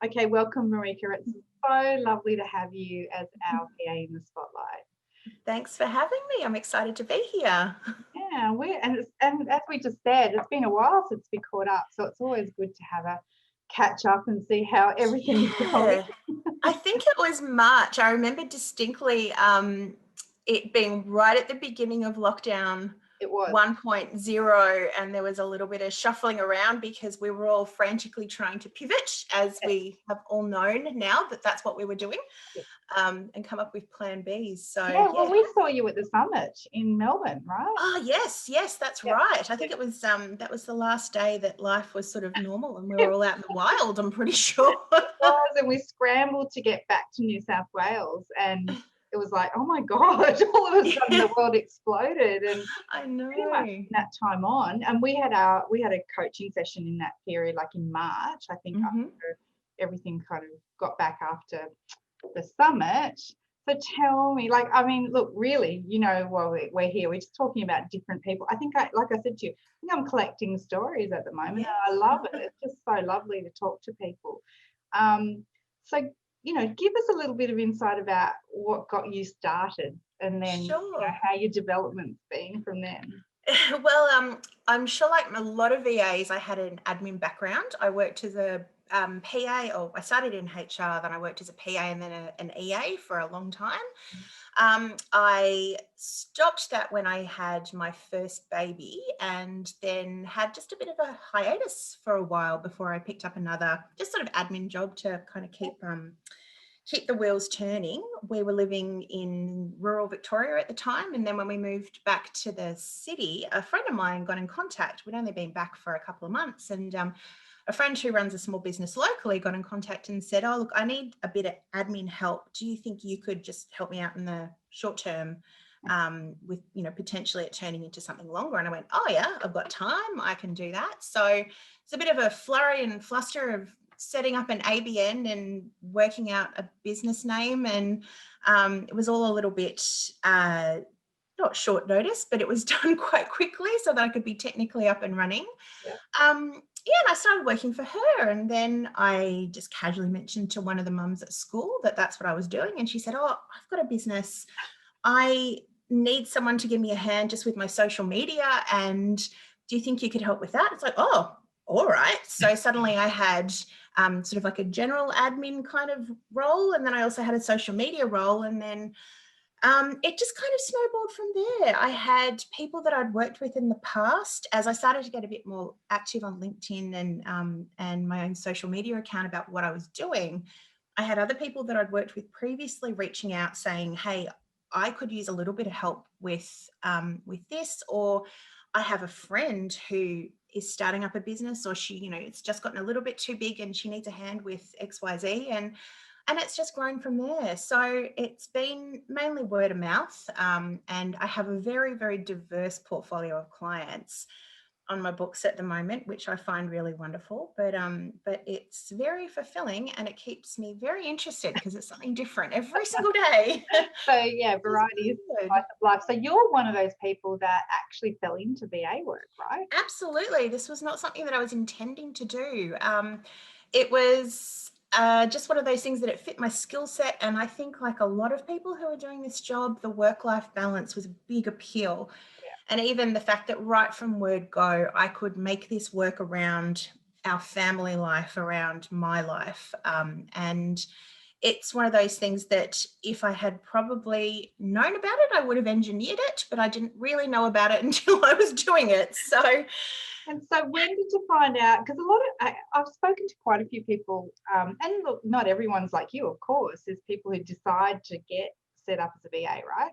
Okay, welcome, Marika. It's so lovely to have you as our PA in the spotlight. Thanks for having me. I'm excited to be here. Yeah, and as we just said, it's been a while since we caught up, so it's always good to have a catch up and see how everything is going. Yeah, I think it was March. I remember distinctly it being right at the beginning of lockdown It was. 1.0, and there was a little bit of shuffling around because we were all frantically trying to pivot, as we have all known now that that's what we were doing, and come up with plan Bs. So Yeah, yeah. well, we saw you at the summit in Melbourne, right? Oh yes, that's Yep. right. I think it was that was the last day that life was sort of normal and we were all out in the wild, I'm pretty sure. It was, and we scrambled to get back to New South Wales, and it was like, oh my God, all of a sudden the world exploded. And I pretty much know. from that time on, and we had a coaching session in that period, like in March, I think, after everything kind of got back after the summit. So tell me, like, I mean, look, really, while we're here, we're just talking about different people. I think, like I said to you, I think I'm collecting stories at the moment, Yeah. and I love it. It's just so lovely to talk to people. So, give us a little bit of insight about what got you started, and then Sure. how your development's been from then. Well, I'm sure like a lot of VAs, I had an admin background. I worked as a PA, or I started in HR, then I worked as a PA and then an EA for a long time. I stopped that when I had my first baby, and then had just a bit of a hiatus for a while before I picked up another just sort of admin job to kind of keep the wheels turning. We were living in rural Victoria at the time, and then when we moved back to the city, a friend of mine got in contact. We'd only been back for a couple of months, and a friend who runs a small business locally got in contact and said, oh, look, I need a bit of admin help. Do you think you could just help me out in the short term with, potentially it turning into something longer? And I went, oh yeah, I've got time. I can do that. So it's a bit of a flurry and fluster of setting up an ABN and working out a business name. And it was all a little bit not short notice, but it was done quite quickly so that I could be technically up and running. Yeah. And I started working for her, and then I just casually mentioned to one of the mums at school that that's what I was doing, and she said, oh, I've got a business. I need someone to give me a hand just with my social media, and do you think you could help with that? It's like, oh, all right. So suddenly I had sort of like a general admin kind of role, and then I also had a social media role, and then it just kind of snowballed from there. I had people that I'd worked with in the past. As I started to get a bit more active on LinkedIn and my own social media account about what I was doing, I had other people that I'd worked with previously reaching out saying, hey, I could use a little bit of help with this, or I have a friend who is starting up a business, or she, it's just gotten a little bit too big and she needs a hand with XYZ. And it's just grown from there. So it's been mainly word of mouth. And I have a very, very diverse portfolio of clients on my books at the moment, which I find really wonderful. But it's very fulfilling, and it keeps me very interested because it's something different every single day. So yeah, variety is the spice of life. So you're one of those people that actually fell into VA work, right? Absolutely. This was not something that I was intending to do. It was just one of those things that it fit my skill set. And I think, like a lot of people who are doing this job, the work-life balance was a big appeal. Yeah. And even the fact that right from word go, I could make this work around our family life, around my life. And it's one of those things that if I had probably known about it, I would have engineered it, but I didn't really know about it until I was doing it. So, and so when did you find out? Because I've spoken to quite a few people, and look, not everyone's like you, of course. There's people who decide to get set up as a VA, right?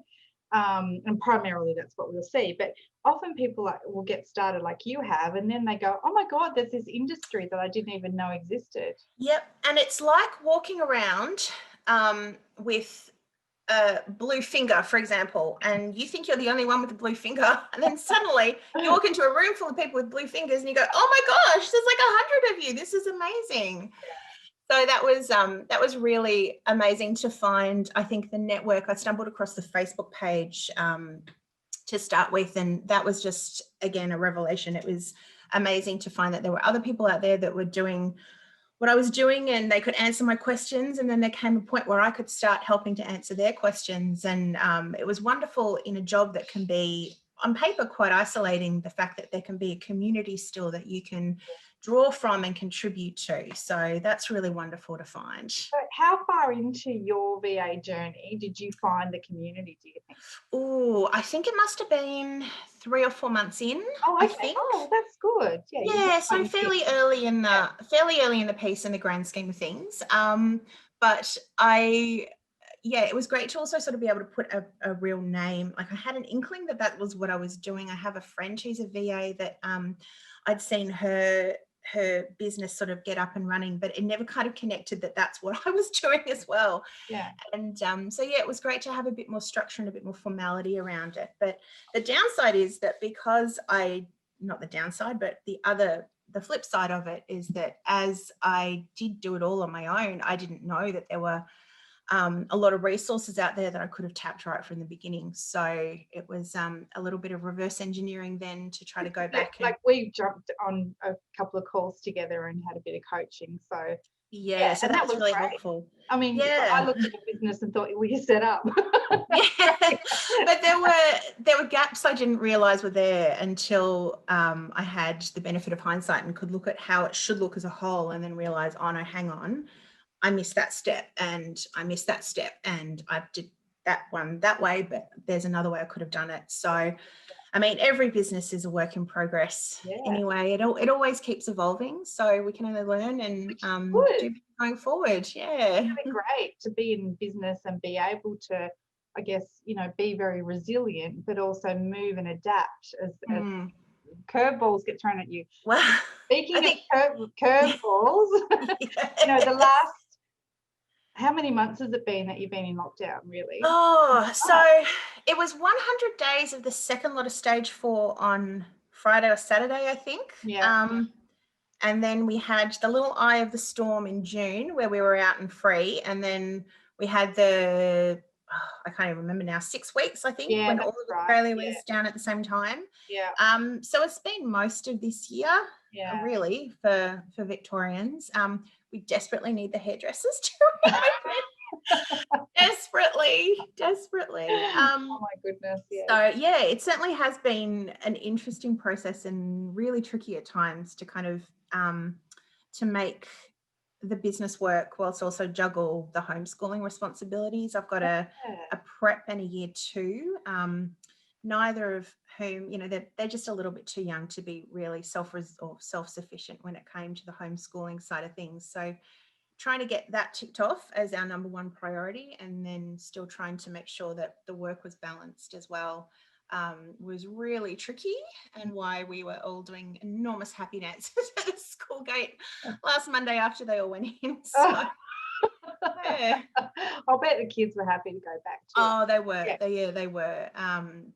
And primarily that's what we'll see. But often people will get started like you have, and then they go, oh my God, there's this industry that I didn't even know existed. yep. And it's like walking around with a blue finger, for example, and you think you're the only one with a blue finger, and then suddenly you walk into a room full of people with blue fingers and you go, oh my gosh, there's like 100 of you. This is amazing. So that was really amazing to find. I think the network, I stumbled across the Facebook page to start with, and that was just, again, a revelation. It was amazing to find that there were other people out there that were doing what I was doing, and they could answer my questions. And then there came a point where I could start helping to answer their questions. And it was wonderful in a job that can be on paper quite isolating, the fact that there can be a community still that you can draw from and contribute to. So that's really wonderful to find. So how far into your VA journey did you find the community, do you think? Oh, I think it must have been 3 or 4 months in. Oh, I okay. think. Oh, that's good. Yeah. Yeah, so fairly early in the piece in the grand scheme of things. But it was great to also sort of be able to put a real name. Like, I had an inkling that was what I was doing. I have a friend who's a VA that I'd seen her business sort of get up and running, but it never kind of connected that that's what I was doing as well. Yeah. And it was great to have a bit more structure and a bit more formality around it. But the downside is that because not the downside, but the flip side of it is that as I did do it all on my own, I didn't know that there were a lot of resources out there that I could have tapped right from the beginning. So it was a little bit of reverse engineering then to try to go back. Like we jumped on a couple of calls together and had a bit of coaching. So so that was really helpful. I mean, I looked at your business and thought, well, you set up. But there were gaps I didn't realize were there until I had the benefit of hindsight and could look at how it should look as a whole, and then realize, oh no, hang on, I missed that step, and I missed that step, and I did that one that way, but there's another way I could have done it. So I mean, every business is a work in progress. Anyway, it always keeps evolving, so we can only learn and do going forward. Yeah, it's really great to be in business and be able to, I guess, be very resilient, but also move and adapt as curveballs get thrown at you. Well, speaking of curveballs, the last, how many months has it been that you've been in lockdown, really? Oh, so it was 100 days of the second lot of stage 4 on Friday or Saturday, I think. Yeah. And then we had the little eye of the storm in June where we were out and free. And then we had I can't even remember now, 6 weeks, I think, when all of Australia was down at the same time. Yeah. So it's been most of this year, really, for Victorians. We desperately need the hairdressers to reopen. Desperately. Oh my goodness. Yeah. So it certainly has been an interesting process and really tricky at times to kind of to make the business work whilst also juggle the homeschooling responsibilities. I've got a prep and a year 2, neither of whom, they're just a little bit too young to be really self-sufficient when it came to the homeschooling side of things. So trying to get that ticked off as our number one priority, and then still trying to make sure that the work was balanced as well, was really tricky, and why we were all doing enormous happy dances at the school gate last Monday after they all went in. So, I'll bet the kids were happy to go back to. Oh, they were. Yeah. They were.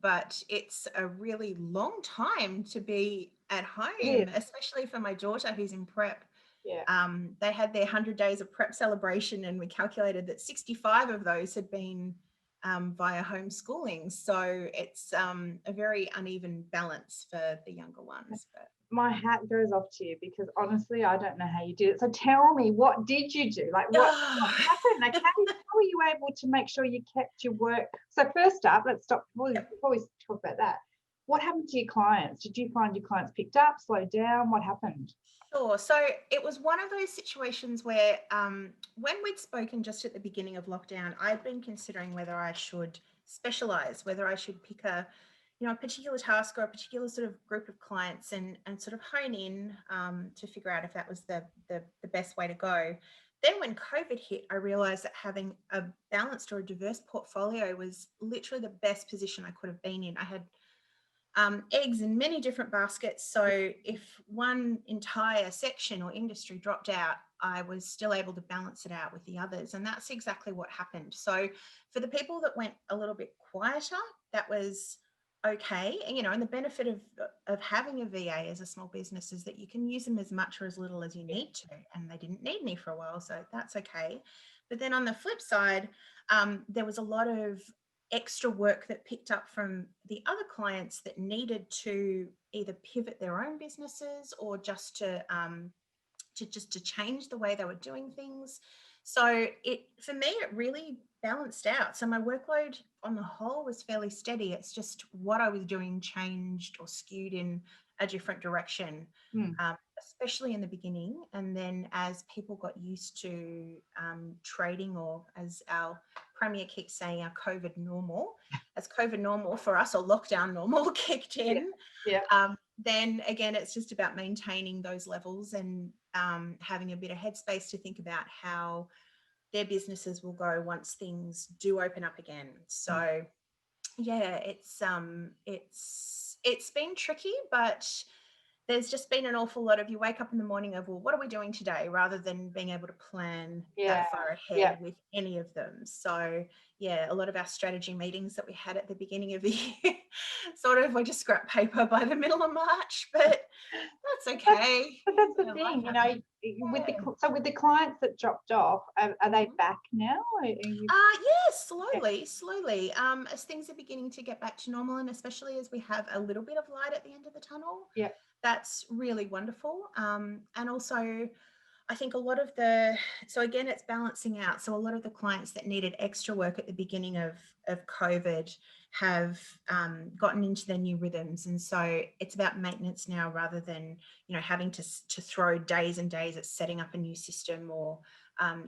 But it's a really long time to be at home, especially for my daughter who's in prep. Yeah. They had their 100 days of prep celebration, and we calculated that 65 of those had been via homeschooling. So it's a very uneven balance for the younger ones. But my hat goes off to you, because honestly, I don't know how you did it. So tell me, what did you do? Like, what happened? Like, how were you able to make sure you kept your work? So first up, let's stop before we talk about that. What happened to your clients? Did you find your clients picked up, slowed down? What happened? Sure. So it was one of those situations where when we'd spoken just at the beginning of lockdown, I'd been considering whether I should specialize, whether I should pick a particular task or a particular sort of group of clients and sort of hone in to figure out if that was the best way to go. Then when COVID hit, I realized that having a balanced or a diverse portfolio was literally the best position I could have been in. I had eggs in many different baskets. So if one entire section or industry dropped out, I was still able to balance it out with the others. And that's exactly what happened. So for the people that went a little bit quieter, that was okay. And the benefit of having a VA as a small business is that you can use them as much or as little as you need to. And they didn't need me for a while, so that's okay. But then on the flip side, there was a lot of extra work that picked up from the other clients that needed to either pivot their own businesses or just to to change the way they were doing things. So for me, it really balanced out. So my workload on the whole was fairly steady. It's just what I was doing changed or skewed in a different direction, especially in the beginning. And then as people got used to trading, or as our Premier keeps saying, our COVID normal, as COVID normal for us, or lockdown normal kicked in, then again, it's just about maintaining those levels and having a bit of headspace to think about how their businesses will go once things do open up again. So yeah, it's been tricky, but there's just been an awful lot of, you wake up in the morning of, well, what are we doing today, rather than being able to plan that far ahead with any of them. So yeah, a lot of our strategy meetings that we had at the beginning of the year sort of were just scrap paper by the middle of March, but that's okay. But that's the thing, you know, with the clients that dropped off, are they back now? Yeah, slowly. As things are beginning to get back to normal, and especially as we have a little bit of light at the end of the tunnel, that's really wonderful. And also, I think a lot of so again, it's balancing out. So a lot of the clients that needed extra work at the beginning of COVID have gotten into their new rhythms. And so it's about maintenance now, rather than, you know, having to throw days and days at setting up a new system, or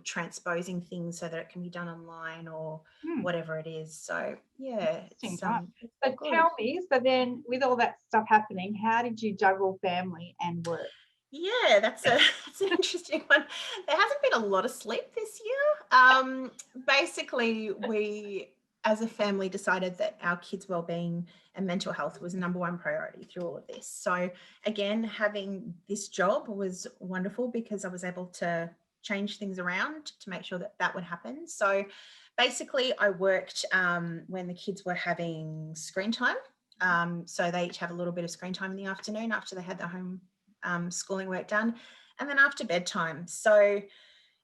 transposing things so that it can be done online, or whatever it is. So yeah, so tell me, so then with all that stuff happening, how did you juggle family and work? Yeah, that's an interesting one. There hasn't been a lot of sleep this year. Basically, we as a family decided that our kids' well-being and mental health was number one priority through all of this. So again, having this job was wonderful, because I was able to change things around to make sure that that would happen. So basically, I worked when the kids were having screen time. So they each have a little bit of screen time in the afternoon after they had their home schooling work done, and then after bedtime. So,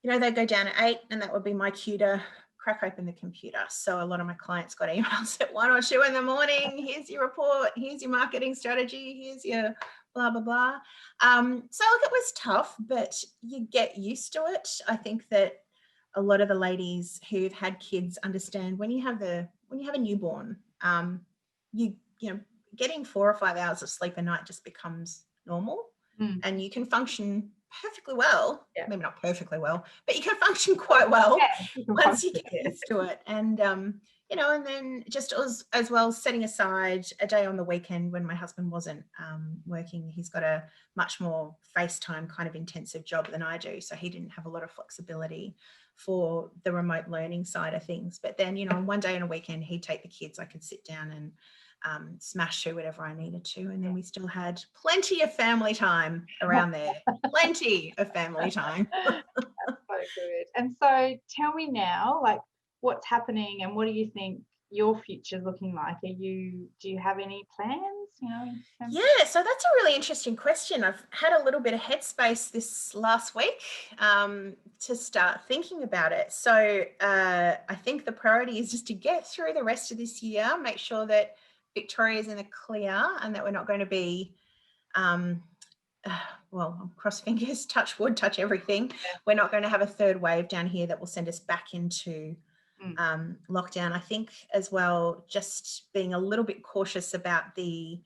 you know, they'd go down at 8, and that would be my cue to crack open the computer. So a lot of my clients got emails at 1 or 2 in the morning. Here's your report. Here's your marketing strategy. Here's your blah, blah, blah. So look, it was tough, but you get used to it. I think that a lot of the ladies who've had kids understand when you have a newborn, you know, getting 4 or 5 hours of sleep a night just becomes normal. And you can function perfectly well, maybe not perfectly well, but you can function quite well once you get used to it. And, you know, and then just as well, setting aside a day on the weekend when my husband wasn't working. He's got a much more FaceTime kind of intensive job than I do. So he didn't have a lot of flexibility for the remote learning side of things. But then, you know, one day on a weekend, he'd take the kids, I could sit down and smash through whatever I needed to. And then we still had plenty of family time around there. Plenty of family time. That's so good. And so tell me now, like, what's happening and what do you think your future's looking like? Do you have any plans? You know? Yeah, so that's a really interesting question. I've had a little bit of headspace this last week to start thinking about it. So I think the priority is just to get through the rest of this year, make sure that Victoria's in the clear, and that we're not going to be, well, cross fingers, touch wood, touch everything. We're not going to have a third wave down here that will send us back into lockdown. I think as well, just being a little bit cautious about the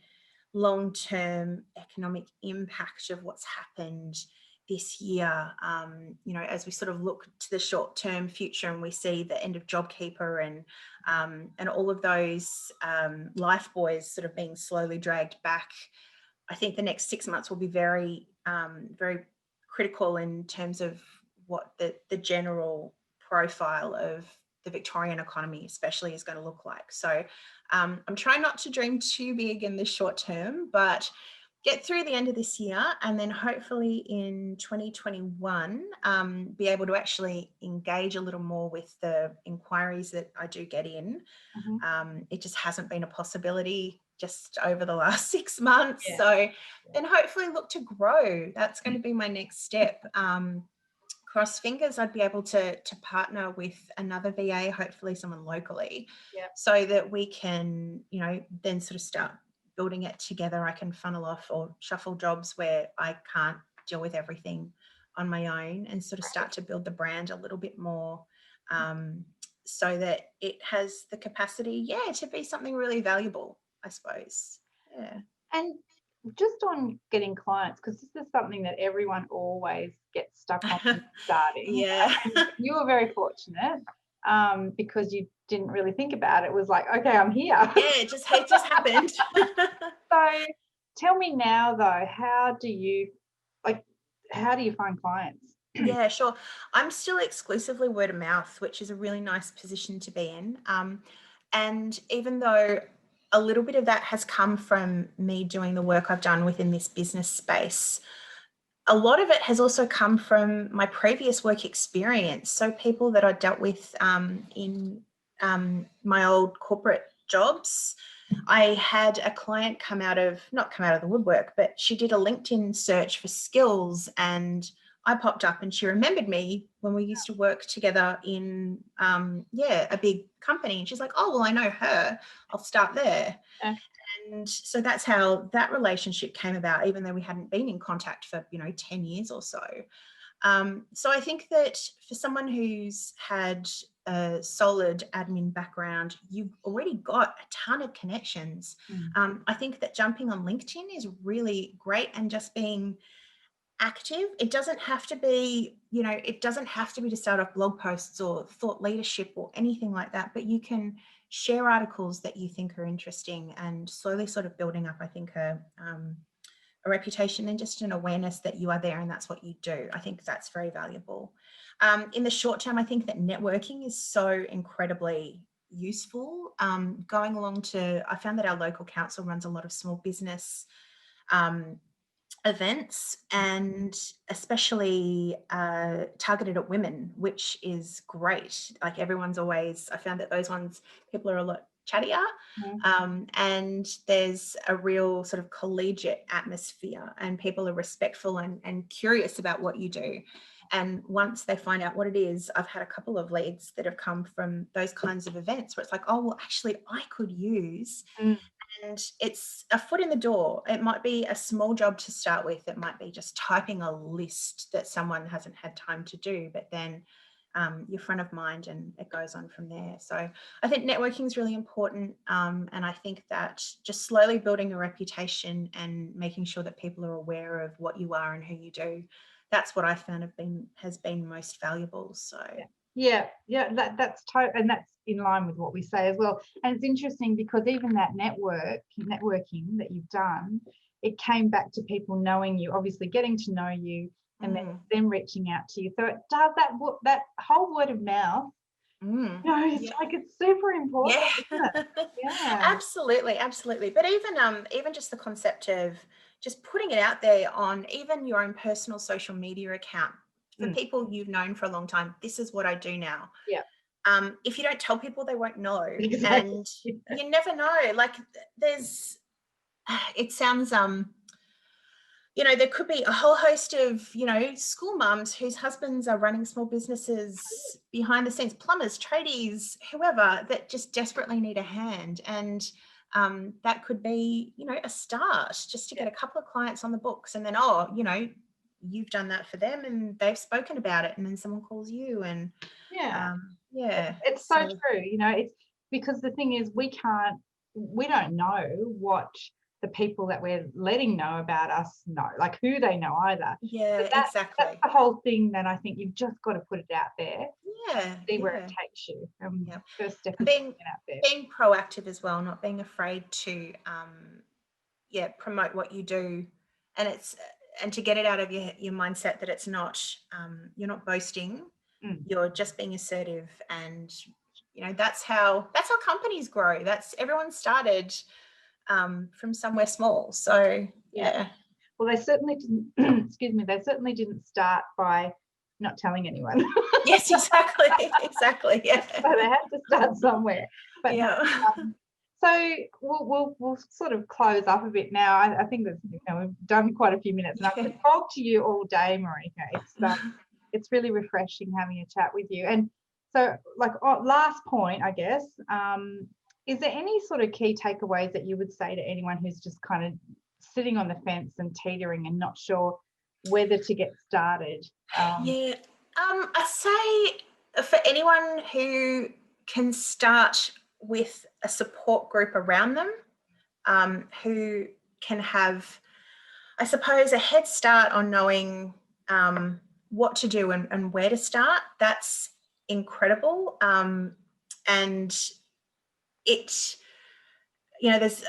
long-term economic impact of what's happened this year, you know, as we sort of look to the short-term future and we see the end of JobKeeper and all of those life buoys sort of being slowly dragged back. I think the next 6 months will be very, very critical in terms of what the general profile of the Victorian economy especially is going to look like. So I'm trying not to dream too big in the short term, but get through the end of this year, and then hopefully in 2021 be able to actually engage a little more with the inquiries that I do get in. It just hasn't been a possibility just over the last 6 months. So then hopefully look to grow. That's going to be my next step. Cross fingers I'd be able to partner with another VA, hopefully someone locally, so that we can, you know, then sort of start building it together. I can funnel off or shuffle jobs where I can't deal with everything on my own and sort of start to build the brand a little bit more, so that it has the capacity, to be something really valuable, I suppose. Yeah. And just on getting clients, because this is something that everyone always gets stuck on when starting. Yeah. And you were very fortunate, because you didn't really think about it. It was like, okay, I'm here. Yeah, it just happened. So tell me now though, how do you find clients? Yeah, sure. I'm still exclusively word of mouth, which is a really nice position to be in. And even though a little bit of that has come from me doing the work I've done within this business space, a lot of it has also come from my previous work experience. So people that I dealt with in my old corporate jobs. I had a client not come out of the woodwork, but she did a LinkedIn search for skills, and I popped up and she remembered me when we used to work together in, a big company. And she's like, oh, well, I know her. I'll start there. Yeah. And so that's how that relationship came about, even though we hadn't been in contact for, 10 years or so. So I think that for someone who's had a solid admin background, you've already got a ton of connections. I think that jumping on LinkedIn is really great, and just being active. It doesn't have to be, to start off blog posts or thought leadership or anything like that, but you can share articles that you think are interesting and slowly sort of building up, I think, a reputation and just an awareness that you are there and that's what you do. I think that's very valuable. In the short term, I think that networking is so incredibly useful. I found that our local council runs a lot of small business events, and especially targeted at women, which is great. Like I found that those ones, people are a lot chattier, and there's a real sort of collegiate atmosphere, and people are respectful and curious about what you do. And once they find out what it is, I've had a couple of leads that have come from those kinds of events where it's like, oh, well, actually, I could use. And it's a foot in the door. It might be a small job to start with. It might be just typing a list that someone hasn't had time to do, but then you're front of mind and it goes on from there. So I think networking is really important. And I think that just slowly building a reputation and making sure that people are aware of what you are and who you do, that's what I found has been most valuable. So that's and that's in line with what we say as well. And it's interesting because even that networking that you've done, it came back to people knowing you, obviously getting to know you, and then them reaching out to you. So it does that whole word of mouth. It's super important. Isn't it? Yeah. Absolutely. But even just the concept of just putting it out there on even your own personal social media account for people you've known for a long time. This is what I do now. Yeah. If you don't tell people, they won't know. Exactly. And you never know. Like it sounds, there could be a whole host of, school mums whose husbands are running small businesses behind the scenes, plumbers, tradies, whoever, that just desperately need a hand. And that could be, a start just to get a couple of clients on the books. And then, you've done that for them and they've spoken about it. And then someone calls you and it's so true. It's because the thing is we don't know what the people that we're letting know about us know, like who they know either. Exactly. That's the whole thing that I think you've just got to put it out there. See where it takes you. First step is being out there. Being proactive as well, not being afraid to promote what you do, and to get it out of your mindset that it's not you're not boasting, you're just being assertive. And that's how companies grow. That's everyone started from somewhere small. So well, they certainly didn't excuse me, they certainly didn't start by not telling anyone. Yes, exactly. Yeah. So they had to start somewhere. But so we'll sort of close up a bit now. I think that we've done quite a few minutes, and I could talk to you all day, Marika. It's really refreshing having a chat with you. And so, last point, I guess, is there any sort of key takeaways that you would say to anyone who's just kind of sitting on the fence and teetering and not sure whether to get started? I say for anyone who can start with a support group around them, who can have, I suppose, a head start on knowing what to do and where to start, that's incredible. And it, there's,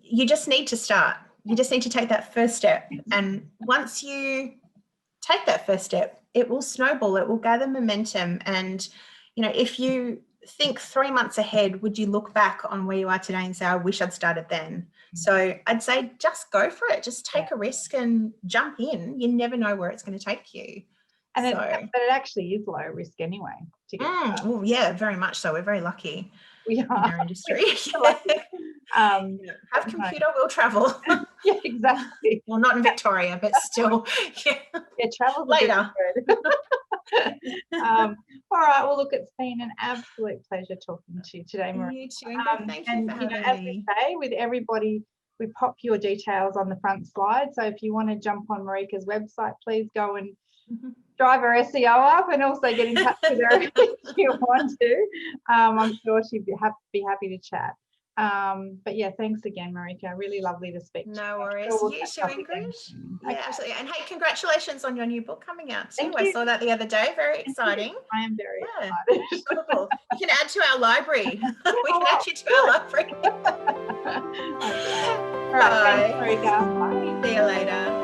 you just need to start. You just need to take that first step. And once you take that first step, it will snowball, it will gather momentum. And, if you think 3 months ahead, would you look back on where you are today and say, I wish I'd started then? So I'd say just go for it. Just take a risk and jump in. You never know where it's going to take you. And but it actually is low risk anyway to get started. Well, yeah, very much so. We're very lucky in our industry. Have computer, we'll travel. Yeah, exactly. Well, not in Victoria, but still. Yeah, travel later. All right. Well, look, it's been an absolute pleasure talking to you today, Marika. You too, Ingrid. Thank you for having me. As we say, with everybody, we pop your details on the front slide. So if you want to jump on Marika's website, please go and drive her SEO up, and also get in touch with her if you want to. I'm sure she'd be happy to chat. But yeah, thanks again, Marika. Really lovely to speak to you. No worries. You too, Ingrid. Yeah, absolutely. And hey, congratulations on your new book coming out too. I saw that the other day. Very exciting. I am very excited. Cool. You can add to our library. We can add you to our library. Okay. All right, thanks, Marika. Bye. See you later.